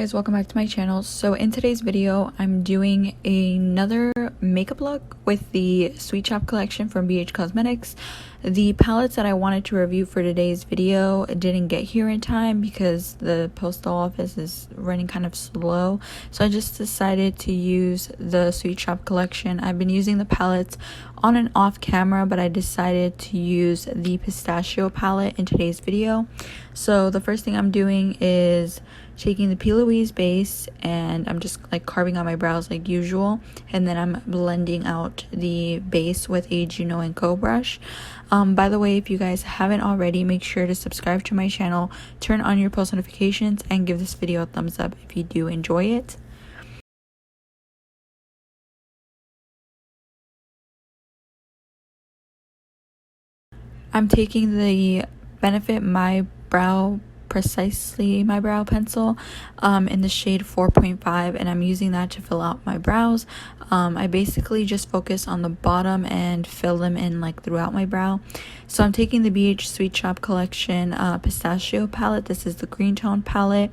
guys, welcome back to my channel. So in today's video I'm doing another makeup look with the Sweet Shop collection from BH Cosmetics. The palettes that I wanted to review for today's video didn't get here in time because the postal office is running kind of slow, so I just decided to use the Sweet Shop collection. I've been using the palettes on and off camera, but I decided to use the Pistachio palette in today's video. So the first thing I'm doing is taking the P. Louise base and I'm just like carving out my brows like usual, and then I'm blending out the base with a Juno & Co brush. By the way, if you guys haven't already, make sure to subscribe to my channel, turn on your post notifications, and give this video a thumbs up if you do enjoy it. I'm taking the Benefit My Brow Precisely My Brow pencil in the shade 4.5, and I'm using that to fill out my brows. I basically just focus on the bottom and fill them in like throughout my brow. So I'm taking the BH Sweet Shop collection Pistachio palette. This is the green tone palette.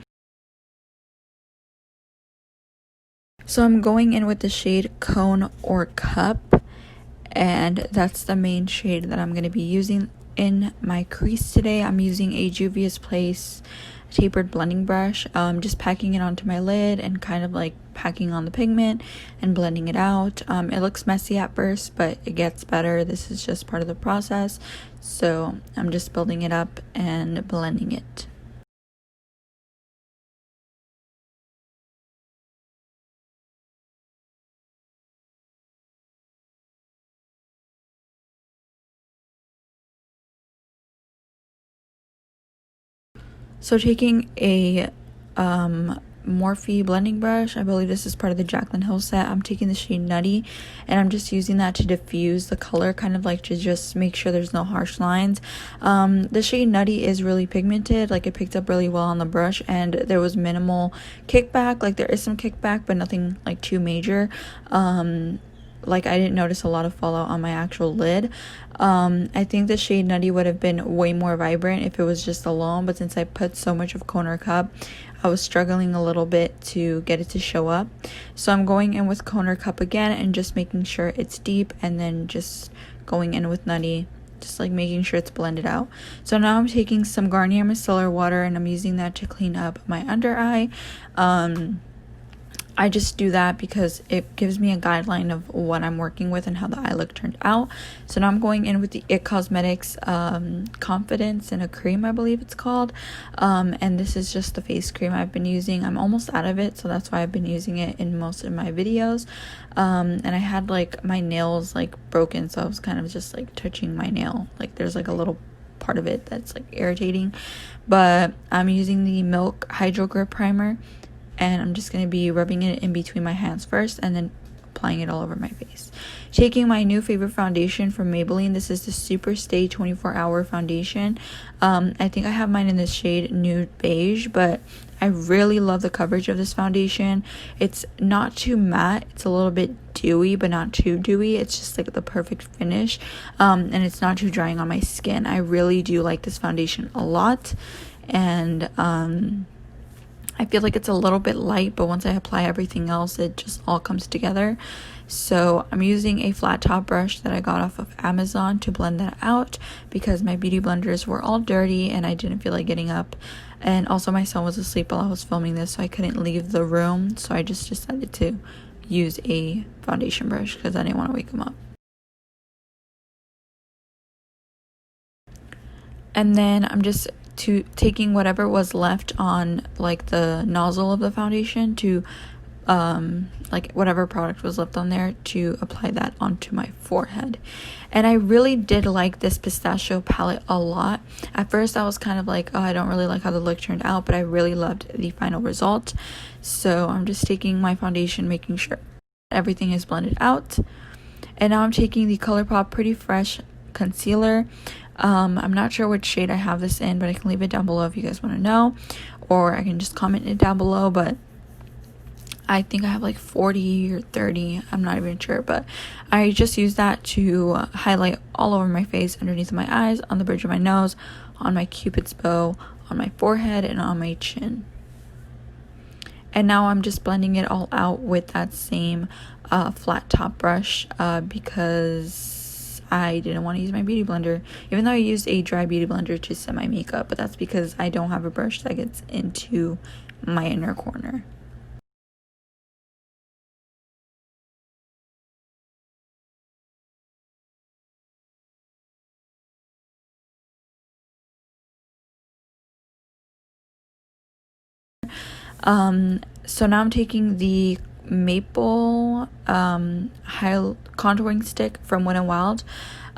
So I'm going in with the shade Cone or Cup, and that's the main shade that I'm going to be using in my crease today. I'm using a Juvia's Place tapered blending brush, just packing it onto my lid and kind of like packing on the pigment and blending it out. It looks messy at first, but it gets better. This is just part of the process, so I'm just building it up and blending it. So taking a Morphe blending brush, I believe this is part of the Jaclyn Hill set, I'm taking the shade Nutty, and I'm just using that to diffuse the color, kind of like to just make sure there's no harsh lines. The shade Nutty is really pigmented, like it picked up really well on the brush, and there was minimal kickback. Like there is some kickback, but nothing like too major. Like I didn't notice a lot of fallout on my actual lid. I think the shade Nutty would have been way more vibrant if it was just alone, but since I put so much of Cone or Cup, I was struggling a little bit to get it to show up. So I'm going in with Cone or Cup again and just making sure it's deep, and then just going in with Nutty, just like making sure it's blended out. So now I'm taking some Garnier Micellar water and I'm using that to clean up my under eye. I just do that because it gives me a guideline of what I'm working with and how the eye look turned out. So now I'm going in with the IT Cosmetics Confidence in a Cream, I believe it's called. And this is just the face cream I've been using. I'm almost out of it, so that's why I've been using it in most of my videos. And I had like my nails like broken, so I was kind of just like touching my nail. Like there's like a little part of it that's like irritating. But I'm using the Milk Hydro Grip Primer, and I'm just going to be rubbing it in between my hands first and then applying it all over my face. Taking my new favorite foundation from Maybelline. This is the Super Stay 24-Hour Foundation. I think I have mine in the shade Nude Beige, but I really love the coverage of this foundation. It's not too matte. It's a little bit dewy, but not too dewy. It's just like the perfect finish. And it's not too drying on my skin. I really do like this foundation a lot. And I feel like it's a little bit light, but once I apply everything else, it just all comes together. So I'm using a flat top brush that I got off of Amazon to blend that out because my beauty blenders were all dirty and I didn't feel like getting up. And also my son was asleep while I was filming this, so I couldn't leave the room. So I just decided to use a foundation brush because I didn't want to wake him up. And then I'm just taking whatever was left on like the nozzle of the foundation to like whatever product was left on there to apply that onto my forehead. And I really did like this Pistachio palette a lot. At first I was kind of like, oh, I don't really like how the look turned out, but I really loved the final result. So I'm just taking my foundation, making sure everything is blended out, and now I'm taking the ColourPop Pretty Fresh concealer. I'm not sure which shade I have this in, but I can leave it down below if you guys want to know, or I can just comment it down below. But I think I have like 40 or 30, I'm not even sure, but I just use that to highlight all over my face, underneath my eyes, on the bridge of my nose, on my cupid's bow, on my forehead, and on my chin. And now I'm just blending it all out with that same flat top brush because I didn't want to use my beauty blender, even though I used a dry beauty blender to set my makeup, but that's because I don't have a brush that gets into my inner corner. So now I'm taking the maple high contouring stick from Wet n Wild.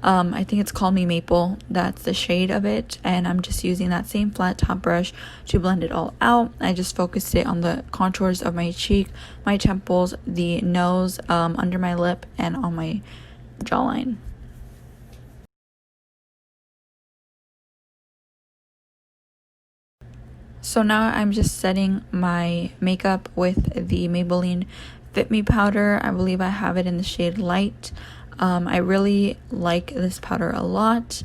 I think it's called Me Maple. That's the shade of it, and I'm just using that same flat top brush to blend it all out. I just focused it on the contours of my cheek, my temples, the nose, under my lip, and on my jawline. So now I'm just setting my makeup with the Maybelline Fit Me powder. I believe I have it in the shade Light. I really like this powder a lot,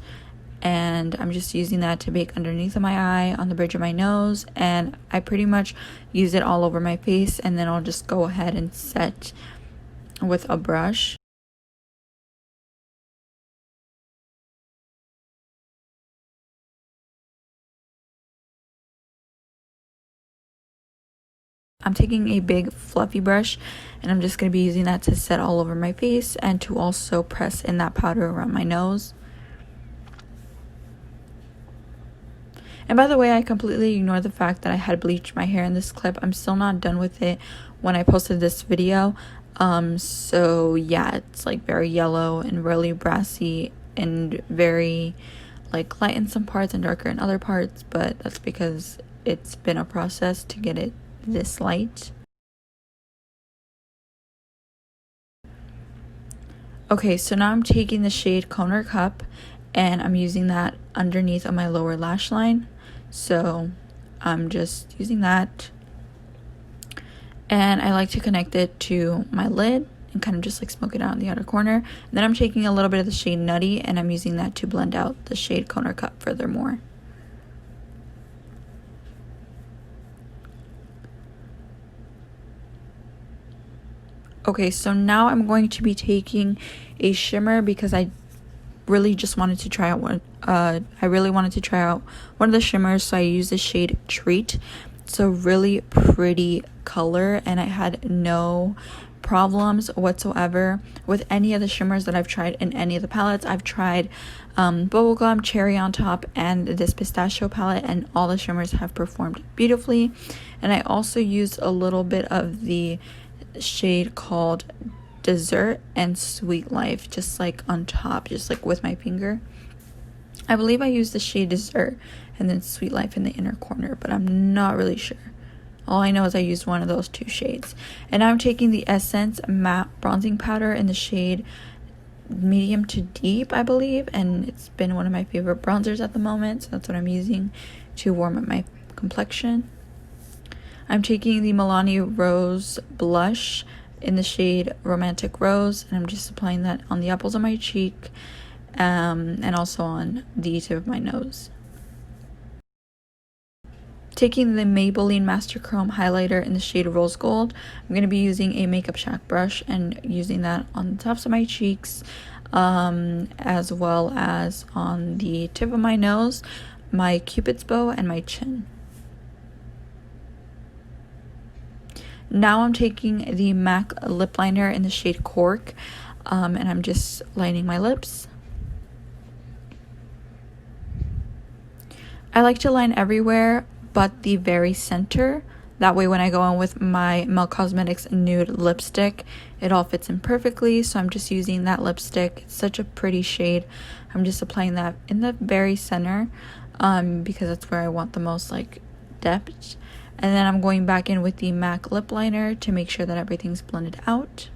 and I'm just using that to bake underneath of my eye, on the bridge of my nose, and I pretty much use it all over my face, and then I'll just go ahead and set with a brush. I'm taking a big fluffy brush, and I'm just going to be using that to set all over my face and to also press in that powder around my nose. And by the way, I completely ignored the fact that I had bleached my hair in this clip. I'm still not done with it when I posted this video. So yeah, it's like very yellow and really brassy and very like light in some parts and darker in other parts, but that's because it's been a process to get it this light. Okay, so now I'm taking the shade Contour Cup and I'm using that underneath of my lower lash line. So I'm just using that, and I like to connect it to my lid and kind of just like smoke it out in the outer corner. And then I'm taking a little bit of the shade Nutty and I'm using that to blend out the shade Contour Cup furthermore. Okay, so now I'm going to be taking a shimmer because I really just wanted to try out one. I really wanted to try out one of the shimmers, so I used the shade Treat. It's a really pretty color, and I had no problems whatsoever with any of the shimmers that I've tried in any of the palettes. I've tried Bubblegum, Cherry on Top, and this Pistachio palette, and all the shimmers have performed beautifully. And I also used a little bit of the shade called Dessert and Sweet Life, just like on top, just like with my finger. I believe I used the shade Dessert and then Sweet Life in the inner corner, but I'm not really sure. All I know is I used one of those two shades. And now I'm taking the Essence matte bronzing powder in the shade Medium to Deep, I believe, and it's been one of my favorite bronzers at the moment, so that's what I'm using to warm up my complexion. I'm taking the Milani Rose blush in the shade Romantic Rose, and I'm just applying that on the apples of my cheek, and also on the tip of my nose. Taking the Maybelline Master Chrome highlighter in the shade Rose Gold, I'm going to be using a Makeup Shack brush and using that on the tops of my cheeks, as well as on the tip of my nose, my Cupid's bow, and my chin. Now I'm taking the MAC lip liner in the shade Cork, and I'm just lining my lips. I like to line everywhere but the very center. That way when I go in with my Mel Cosmetics nude lipstick, it all fits in perfectly. So I'm just using that lipstick. It's such a pretty shade. I'm just applying that in the very center, because that's where I want the most like depth. And then I'm going back in with the MAC lip liner to make sure that everything's blended out.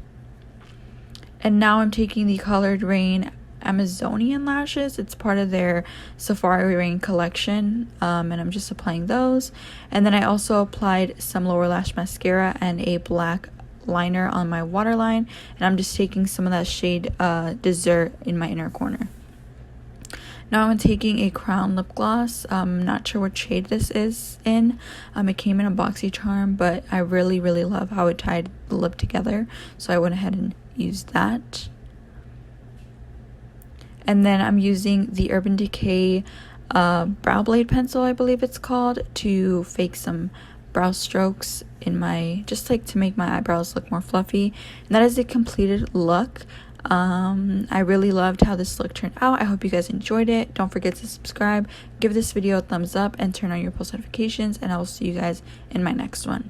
And now I'm taking the Colored Rain Amazonian lashes. It's part of their Safari Rain collection, and I'm just applying those. And then I also applied some lower lash mascara and a black liner on my waterline, and I'm just taking some of that shade Dessert in my inner corner. Now I'm taking a Crown lip gloss. I'm not sure what shade this is in. It came in a BoxyCharm, but I really love how it tied the lip together, so I went ahead and used that. And then I'm using the Urban Decay brow blade pencil, I believe it's called, to fake some brow strokes in my, just like to make my eyebrows look more fluffy. And that is a completed look. I really loved how this look turned out. I hope you guys enjoyed it. Don't forget to subscribe, give this video a thumbs up, and turn on your post notifications, and I will see you guys in my next one.